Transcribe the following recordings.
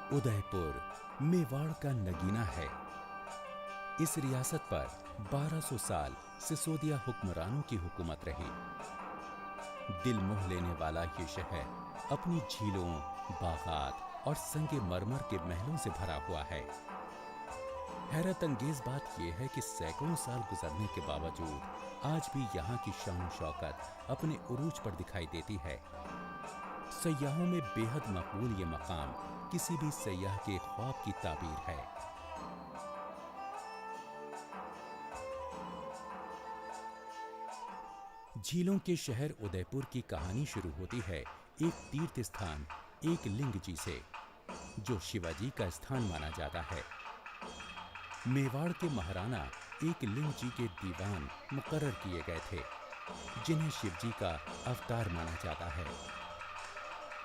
उदयपुर मेवाड़ का नगीना है। इस रियासत पर 1200 साल सिसोदिया हुक्मरानों की हुकूमत रही। दिल मोह लेने वाला ये शहर अपनी झीलों, बागात और संगे मरमर के महलों से भरा हुआ है। हैरत अंगेज बात यह है कि सैकड़ों साल गुजरने के बावजूद आज भी यहाँ की शान शौकत अपने उरूज पर दिखाई देती है। सयाहों में बेहद मकबूल ये मकाम किसी भी सयाह के ख्वाब की ताबीर है। झीलों के शहर उदयपुर की कहानी शुरू होती है एक तीर्थ स्थान एक लिंग जी से, जो शिवाजी का स्थान माना जाता है। मेवाड़ के महाराणा एक लिंग जी के दीवान मुकर्रर किए गए थे, जिन्हें शिवजी का अवतार माना जाता है।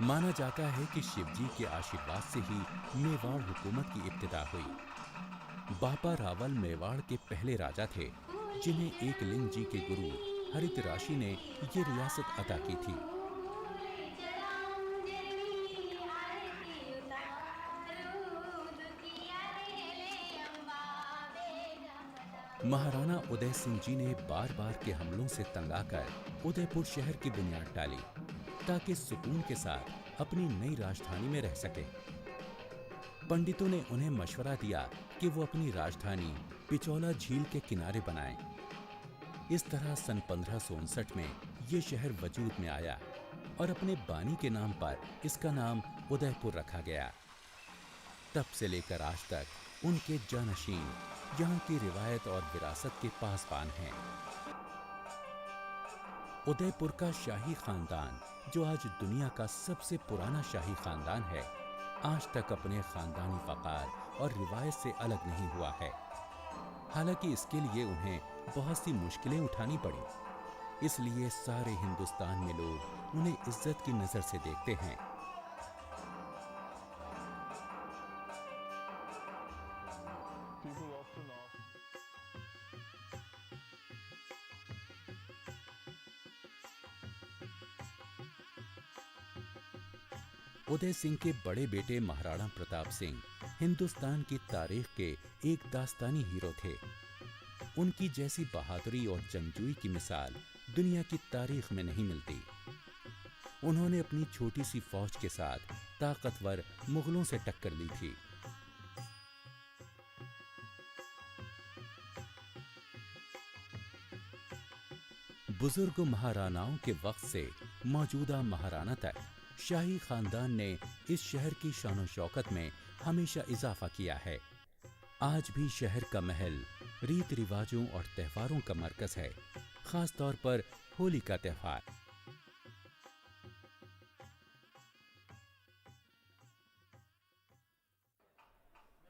माना जाता है कि शिवजी के आशीर्वाद से ही मेवाड़ हुकूमत की इब्तिदा हुई। बापा रावल मेवाड़ के पहले राजा थे, जिन्हें एक लिंग जी के गुरु हरित राशि ने ये रियासत अता की थी। महाराणा उदय सिंह जी ने बार बार के हमलों से तंग आकर उदयपुर शहर की बुनियाद डाली, ताकि सुकून के साथ अपनी नई राजधानी में रह सके। पंडितों ने उन्हें मशवरा दिया कि वो अपनी राजधानी पिचौला झील के किनारे बनाएं। इस तरह सन 1559 में ये शहर वजूद में आया और अपने बानी के नाम पर इसका नाम उदयपुर रखा गया। तब से लेकर आज तक उनके जानशीन यहाँ की रिवायत और विरासत के पासबान हैं। उदयपुर का शाही खानदान, जो आज दुनिया का सबसे पुराना शाही खानदान है, आज तक अपने खानदानी वक़ार और रिवायत से अलग नहीं हुआ है। हालांकि इसके लिए उन्हें बहुत सी मुश्किलें उठानी पड़ी, इसलिए सारे हिंदुस्तान में लोग उन्हें इज्जत की नजर से देखते हैं। उदय सिंह के बड़े बेटे महाराणा प्रताप सिंह हिंदुस्तान की तारीख के एक दास्तानी हीरो थे। उनकी जैसी बहादुरी और जंगजूई की मिसाल दुनिया की तारीख में नहीं मिलती। उन्होंने अपनी छोटी सी फौज के साथ ताकतवर मुगलों से टक्कर ली थी। बुजुर्ग महाराणाओं के वक्त से मौजूदा महाराणा तक शाही खानदान ने इस शहर की शान शौकत में हमेशा इजाफा किया है। आज भी शहर का महल रीत रिवाजों और त्योहारों का मरकज है, खास तौर पर होली का त्योहार।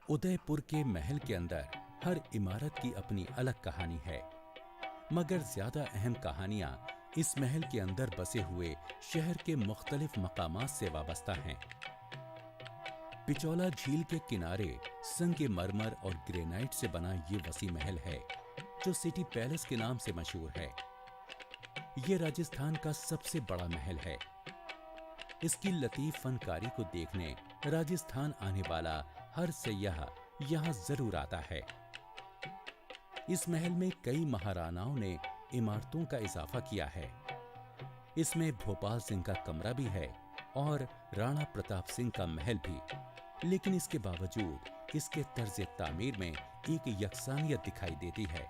उदयपुर के महल के अंदर हर इमारत की अपनी अलग कहानी है, मगर ज्यादा अहम कहानियां इस महल के अंदर बसे हुए शहर के मुख्तलिफ मकामात से वाबस्ता हैं। पिचौला झील के किनारे संगे मरमर और ग्रेनाइट से बना ये वसी महल है, जो सिटी पैलेस के नाम से मशहूर है। ये राजस्थान का सबसे बड़ा महल है। इसकी लतीफ फनकारी को देखने राजस्थान आने वाला हर सयाह यहाँ जरूर आता है। इस महल में कई महाराणाओं ने इमारतों का इजाफा किया है। इसमें भोपाल सिंह का कमरा भी है और राणा प्रताप सिंह का महल भी, लेकिन इसके बावजूद इसके तर्ज तामीर में एक यकसानियत दिखाई देती है।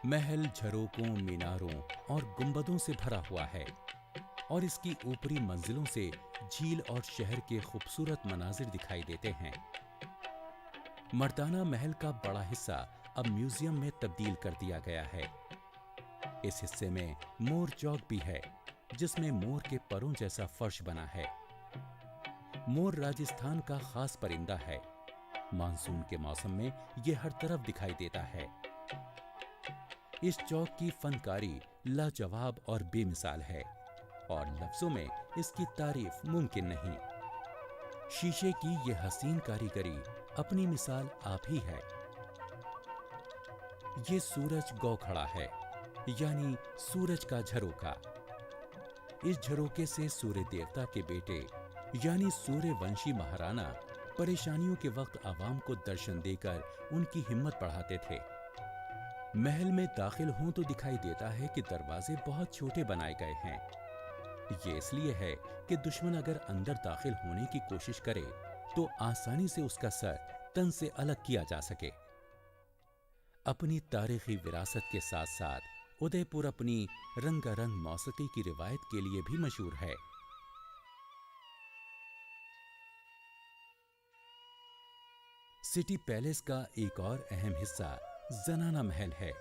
महल झरोकों, मीनारों और गुंबदों से भरा हुआ है और इसकी ऊपरी मंजिलों से झील और शहर के खूबसूरत मनाजिर दिखाई देते हैं। मर्दाना महल का बड़ा हिस्सा अब म्यूजियम में तब्दील कर दिया गया है। इस हिस्से में मोर चौक भी है, जिसमें मोर के परों जैसा फर्श बना है। मोर राजस्थान का खास परिंदा है। मानसून के मौसम में यह हर तरफ दिखाई देता है। इस चौक की फनकारी लाजवाब और बेमिसाल है और लफ्जों में इसकी तारीफ मुमकिन नहीं। शीशे की यह हसीन कारीगरी अपनी मिसाल आप ही है। ये सूरज गौ खड़ा है, यानी सूरज का झरोका। इस झरोके से सूर्य देवता के बेटे यानी सूर्यवंशी महाराणा परेशानियों के वक्त आवाम को दर्शन देकर उनकी हिम्मत बढ़ाते थे। महल में दाखिल हों तो दिखाई देता है कि दरवाजे बहुत छोटे बनाए गए हैं। ये इसलिए है कि दुश्मन अगर अंदर दाखिल होने की कोशिश करे तो आसानी से उसका सर तन से अलग किया जा सके। अपनी तारीखी विरासत के साथ साथ उदयपुर अपनी रंगारंग मौसीकी की रिवायत के लिए भी मशहूर है। सिटी पैलेस का एक और अहम हिस्सा जनाना महल है,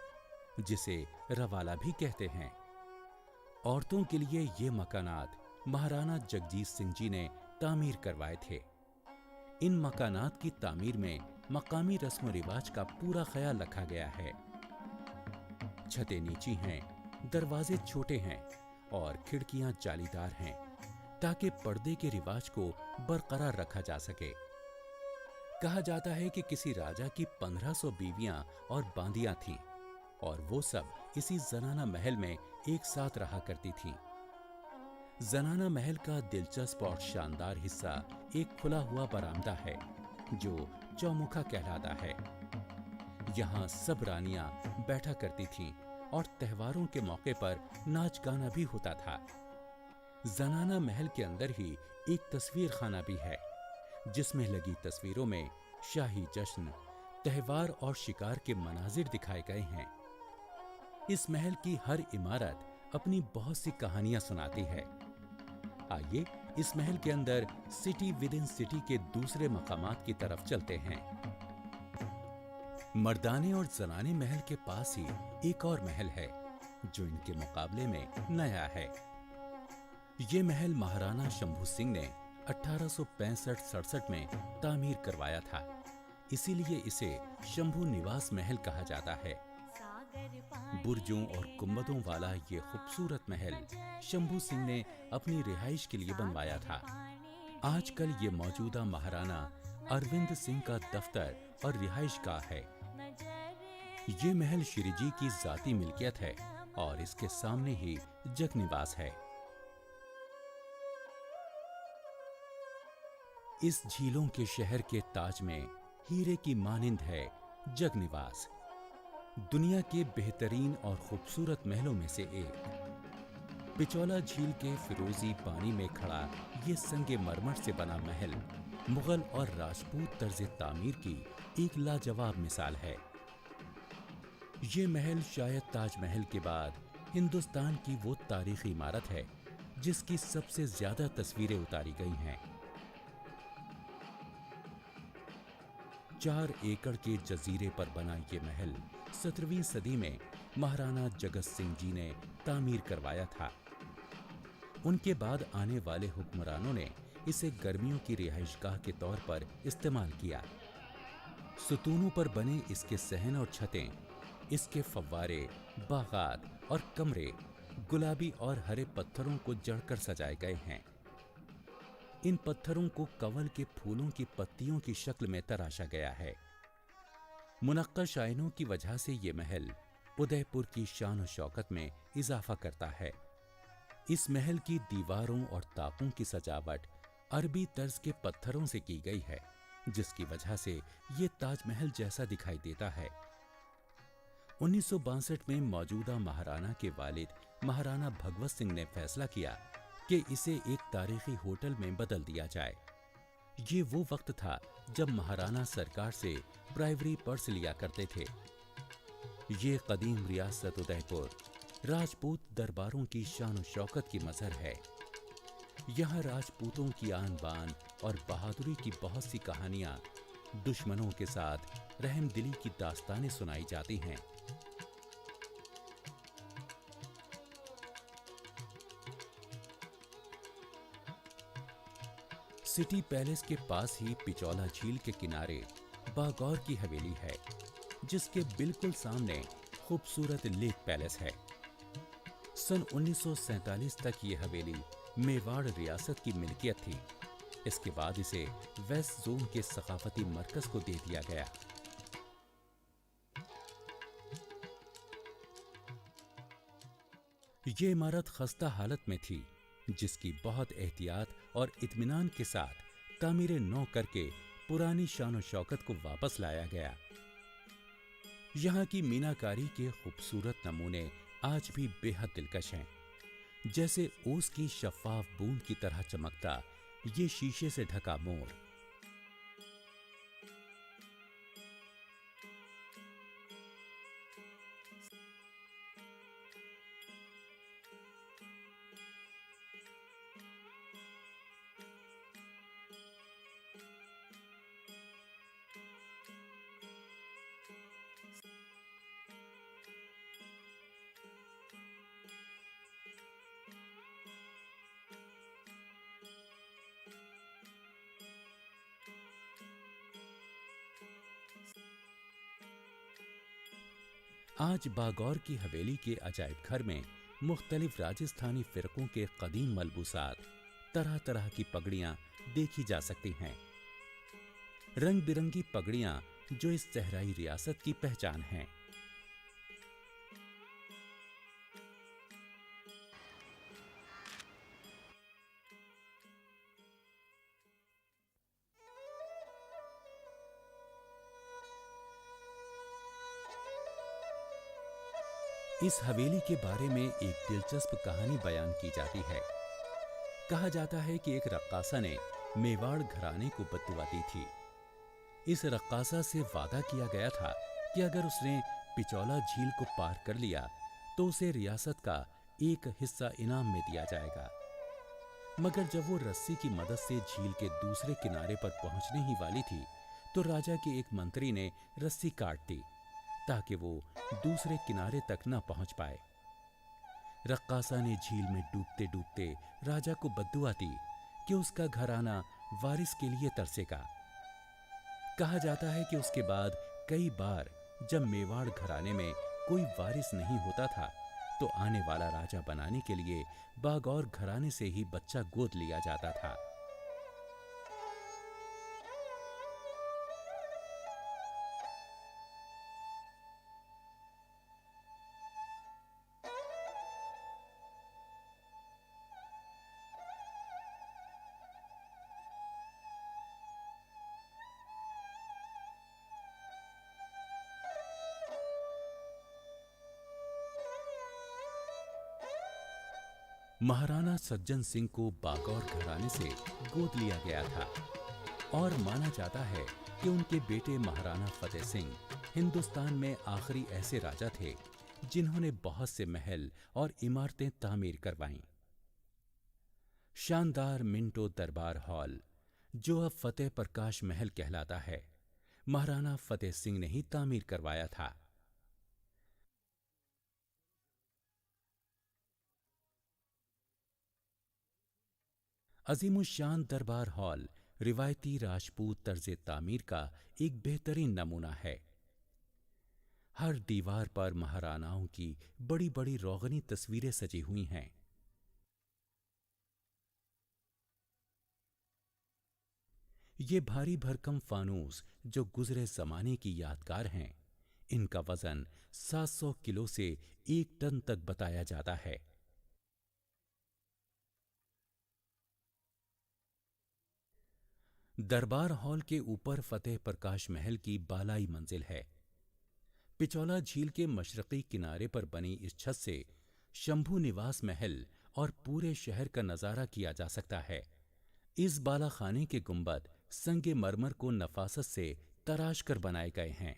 जिसे रवाला भी कहते हैं। औरतों के लिए ये मकानात महाराणा जगजीत सिंह जी ने तामीर करवाए थे। इन मकानात की तामीर में मकामी रस्म रिवाज का पूरा ख्याल रखा गया है। छतें नीची हैं, दरवाजे छोटे हैं और खिड़कियां जालीदार हैं, ताकि पर्दे के रिवाज को बरकरार रखा जा सके। कहा जाता है कि किसी राजा की 1500 बीवियां और बांदियां थीं और वो सब इसी जनाना महल में एक साथ रहा करती थीं। जनाना महल का दिलचस्प और शानदार हिस्सा एक खुला हुआ बरामदा है, जो चौमुखा कहलाता है। यहाँ सब रानियां बैठा करती थीं और त्योहारों के मौके पर नाच गाना भी होता था। जनाना महल के अंदर ही एक तस्वीर खाना भी है, जिसमें लगी तस्वीरों में शाही जश्न, त्योहार और शिकार के मनाजिर दिखाए गए हैं। इस महल की हर इमारत अपनी बहुत सी कहानियां सुनाती है। आइए इस महल के अंदर सिटी विद इन सिटी के दूसरे मकामात की तरफ चलते हैं। मर्दाने और जनाने महल के पास ही एक और महल है, जो इनके मुकाबले में नया है। ये महल महाराणा शंभू सिंह ने 1865-67 में तामीर करवाया था, इसीलिए इसे शंभू निवास महल कहा जाता है। बुर्जों और गुंबदों वाला ये खूबसूरत महल शंभू सिंह ने अपनी रिहाइश के लिए बनवाया था। आजकल ये मौजूदा महाराणा अरविंद सिंह का दफ्तर और रिहाइश गाह है। ये महल श्री जी की जाती मिल्कियत है और इसके सामने ही जग निवास है। इस झीलों के शहर के ताज में हीरे की मानिंद है जग निवास, दुनिया के बेहतरीन और खूबसूरत महलों में से एक। पिचौला झील के फिरोजी पानी में खड़ा ये संगे मरमर से बना महल मुगल और राजपूत तर्ज तामीर की एक लाजवाब मिसाल है। ये महल शायद ताजमहल के बाद हिंदुस्तान की वो तारीखी इमारत है जिसकी सबसे ज्यादा तस्वीरें उतारी गई हैं। 4 एकड़ के जजीरे पर बना ये महल 17वीं सदी में महाराणा जगत सिंह जी ने तामीर करवाया था। उनके बाद आने वाले हुक्मरानों ने इसे गर्मियों की रिहाइशगाह के तौर पर इस्तेमाल किया। सुतूनों पर बने इसके सहन और छतें, इसके फव्वारे, बागात और कमरे गुलाबी और हरे पत्थरों को जड़कर सजाए गए हैं। इन पत्थरों को कंवल के फूलों की पत्तियों की शक्ल में तराशा गया है। मुनक्कश आयनों की वजह से ये महल उदयपुर की शान और शौकत में इजाफा करता है। इस महल की दीवारों और ताकों की सजावट अरबी तर्ज के पत्थरों से की गई है, जिसकी वजह से ये ताजमहल जैसा दिखाई देता है। 1962 में मौजूदा महाराणा के वालिद महाराणा भगवत सिंह ने फैसला किया कि इसे एक तारीखी होटल में बदल दिया जाए। ये वो वक्त था जब महाराणा सरकार से प्राइवरी पर्स लिया करते थे। ये कदीम रियासत उदयपुर राजपूत दरबारों की शान और शौकत की मजहर है। यहाँ राजपूतों की आन बान और बहादुरी की बहुत सी कहानियां, दुश्मनों के साथ रहमदिली की दास्तानें सुनाई जाती हैं। सिटी पैलेस के पास ही पिचौला झील के किनारे बागौर की हवेली है, जिसके बिल्कुल सामने खूबसूरत लेक पैलेस है। सन 1947 तक ये हवेली मेवाड़ रियासत की मिल्कियत थी। इसके बाद इसे वेस्ट जोन के सकाफती मरकज को दे दिया गया। ये इमारत खस्ता हालत में थी, जिसकी बहुत एहतियात और इत्मीनान के साथ तामीर नौ करके पुरानी शान शौकत को वापस लाया गया। यहाँ की मीनाकारी के खूबसूरत नमूने आज भी बेहद दिलकश हैं, जैसे ओस की शफाफ बूंद की तरह चमकता ये शीशे से ढका मोर। आज बागौर की हवेली के अजायब घर में मुख्तलिफ राजस्थानी फिरकों के कदीम मलबूसात, तरह तरह की पगड़ियां देखी जा सकती हैं। रंग बिरंगी पगड़ियां जो इस सहराई रियासत की पहचान हैं। इस हवेली के बारे में एक दिलचस्प कहानी बयान की जाती है। कहा जाता है कि एक रक्कासा ने मेवाड़ घराने को बद्दुआ दी थी। इस रक्कासा से वादा किया गया था कि अगर उसने पिचौला झील को पार कर लिया तो उसे रियासत का एक हिस्सा इनाम में दिया जाएगा। मगर जब वो रस्सी की मदद से झील के दूसरे किनारे पर पहुंचने ही वाली थी तो राजा के एक मंत्री ने रस्सी काट दी ताकि वो दूसरे किनारे तक न पहुंच पाए। रक्कासा ने झील में डूबते डूबते राजा को बद्दुआ दी कि उसका घराना वारिस के लिए तरसेगा। कहा जाता है कि उसके बाद कई बार जब मेवाड़ घराने में कोई वारिस नहीं होता था तो आने वाला राजा बनाने के लिए बागौर घराने से ही बच्चा गोद लिया जाता था। महाराणा सज्जन सिंह को बागौर घराने से गोद लिया गया था और माना जाता है कि उनके बेटे महाराणा फतेह सिंह हिंदुस्तान में आखिरी ऐसे राजा थे जिन्होंने बहुत से महल और इमारतें तामीर करवाईं। शानदार मिंटो दरबार हॉल, जो अब फतेह प्रकाश महल कहलाता है, महाराणा फतेह सिंह ने ही तामीर करवाया था। अजीमुशान दरबार हॉल रिवायती राजपूत तर्ज तामीर का एक बेहतरीन नमूना है। हर दीवार पर महाराणाओं की बड़ी बड़ी रोगनी तस्वीरें सजी हुई हैं। ये भारी भरकम फानूस जो गुजरे जमाने की यादगार हैं, इनका वजन 700 किलो से 1 टन तक बताया जाता है। दरबार हॉल के ऊपर फतेह प्रकाश महल की बालाई मंजिल है। पिचौला झील के मशरकी किनारे पर बनी इस छत से शंभू निवास महल और पूरे शहर का नजारा किया जा सकता है। इस बालाखाने के गुंबद संगे मरमर को नफासत से तराश कर बनाए गए हैं।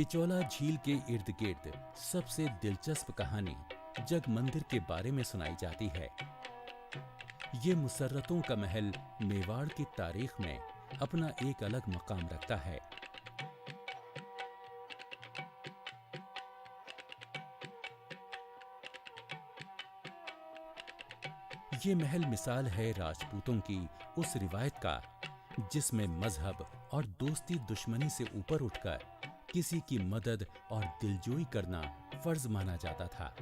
पिचौला झील के इर्द गिर्द सबसे दिलचस्प कहानी जग मंदिर के बारे में सुनाई जाती है। ये मुसर्रतों का महल मेवाड़ की तारीख में अपना एक अलग मकाम रखता है। ये महल मिसाल है राजपूतों की उस रिवायत का जिसमें मजहब और दोस्ती दुश्मनी से ऊपर उठकर किसी की मदद और दिलजोई करना फर्ज माना जाता था।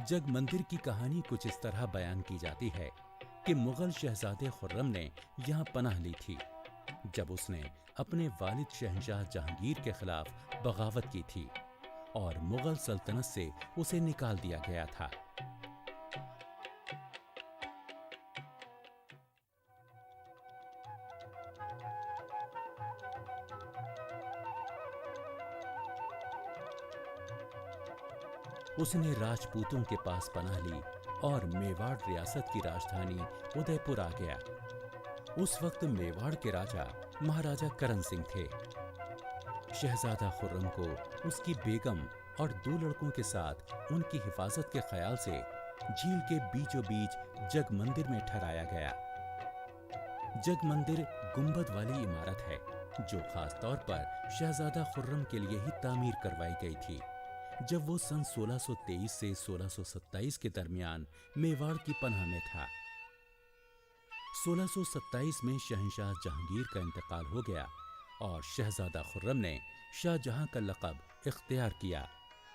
जग मंदिर की कहानी कुछ इस तरह बयान की जाती है कि मुगल शहजादे खुर्रम ने यहाँ पनाह ली थी जब उसने अपने वालिद शहंशाह जहांगीर के खिलाफ बगावत की थी और मुगल सल्तनत से उसे निकाल दिया गया था। उसने राजपूतों के पास पनाह ली और मेवाड़ रियासत की राजधानी उदयपुर आ गया। उस वक्त मेवाड़ के राजा महाराजा करण सिंह थे। शहजादा खुर्रम को उसकी बेगम और 2 लड़कों के साथ उनकी हिफाजत के ख्याल से झील के बीचों बीच जग मंदिर में ठहराया गया। जग मंदिर गुंबद वाली इमारत है जो खास तौर पर शहजादा खुर्रम के लिए ही तामीर करवाई गई थी जब वो सन 1623 से 1627 के दरमियान मेवाड़ की पनाह में था। 1627 में शहंशाह जहांगीर का इंतकाल हो गया और शहजादा खुर्रम ने शाहजहां का लक़ब इख्तियार किया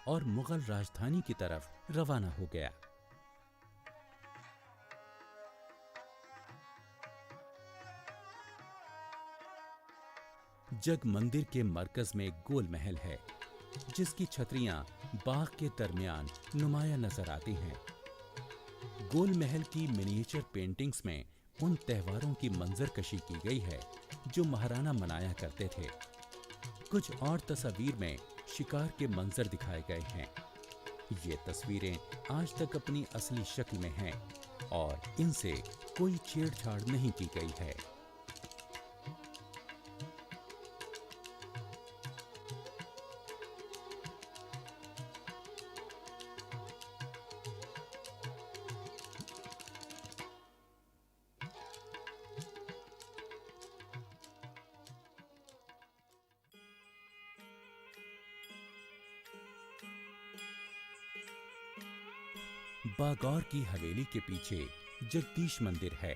और मुगल राजधानी की तरफ रवाना हो गया। जग मंदिर के मरकज में गोल महल है जिसकी छतरियां बाग के दरमियान नुमाया नजर आती हैं। गोल महल की मिनिएचर पेंटिंग्स में उन त्योहारों की मंजरकशी की गई है जो महाराणा मनाया करते थे। कुछ और तस्वीर में शिकार के मंजर दिखाए गए हैं। ये तस्वीरें आज तक अपनी असली शक्ल में हैं और इनसे कोई छेड़छाड़ नहीं की गई है। बागौर की हवेली के पीछे जगदीश मंदिर है।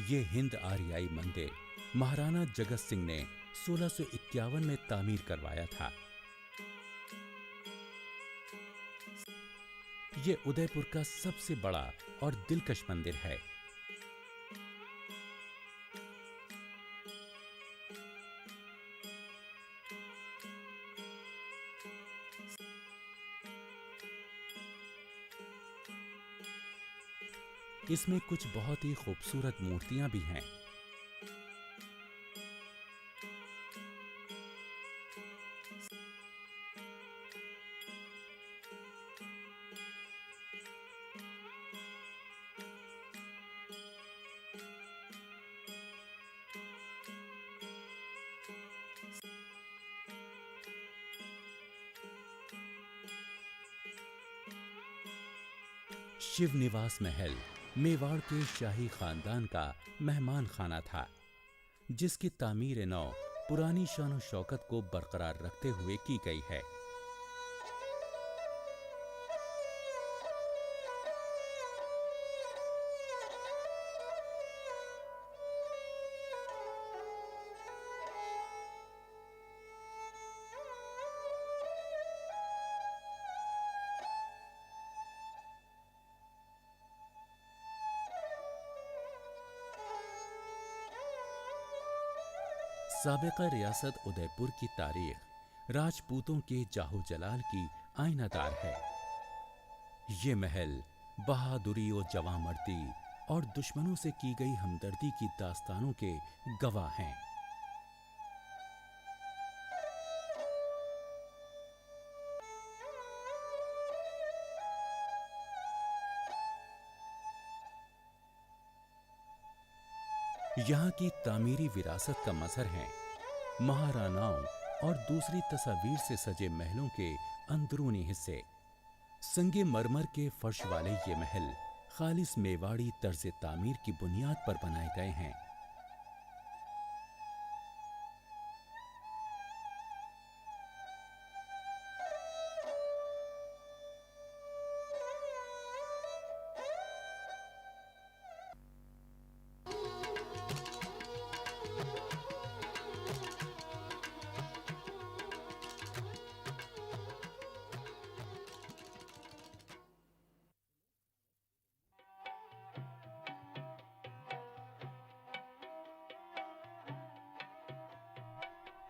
ये हिंद आर्याई मंदिर महाराणा जगत सिंह ने 1651 में तामीर करवाया था। ये उदयपुर का सबसे बड़ा और दिलकश मंदिर है। इसमें कुछ बहुत ही खूबसूरत मूर्तियां भी हैं। शिव निवास महल मेवाड़ के शाही खानदान का मेहमान खाना था जिसकी तामीर नौ पुरानी शान शौकत को बरकरार रखते हुए की गई है। साबिका रियासत उदयपुर की तारीख राजपूतों के जाहो जलाल की आईनादार है। ये महल बहादुरी और जवांमर्दी और दुश्मनों से की गई हमदर्दी की दास्तानों के गवाह हैं। यहाँ की तामीरी विरासत का मजहर है महाराणाओं और दूसरी तस्वीर से सजे महलों के अंदरूनी हिस्से। संगे मरमर के फर्श वाले ये महल खालिस मेवाड़ी तर्ज तामीर की बुनियाद पर बनाए गए हैं।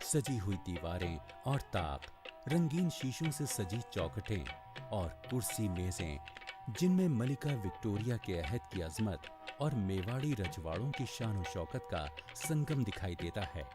सजी हुई दीवारें और ताक, रंगीन शीशों से सजी चौखटें और कुर्सी मेजें, जिनमें मलिका विक्टोरिया के अहद की अजमत और मेवाड़ी रजवाड़ों की शान और शौकत का संगम दिखाई देता है।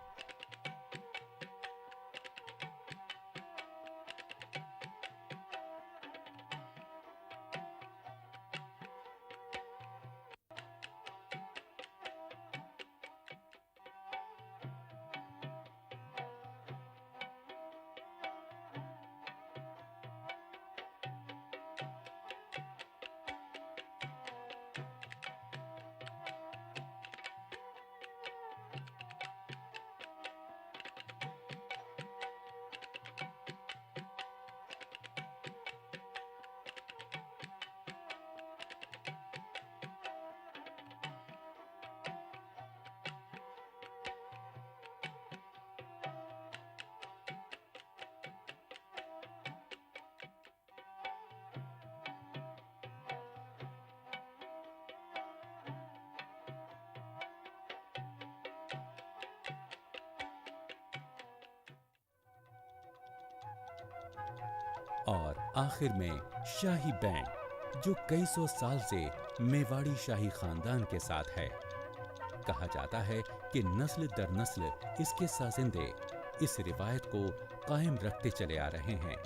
और आखिर में शाही बैंड, जो कई सौ साल से मेवाड़ी शाही खानदान के साथ है। कहा जाता है कि नस्ल दर नस्ल इसके साजिंदे इस रिवायत को कायम रखते चले आ रहे हैं।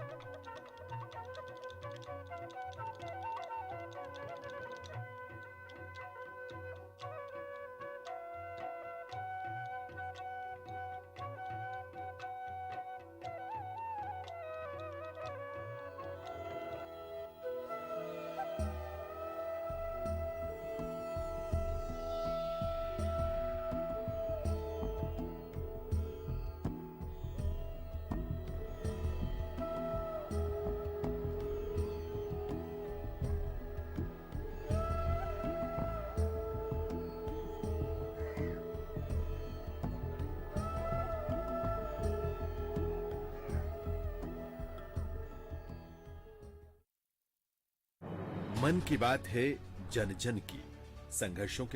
मन की बात है जन जन की, संघर्षों के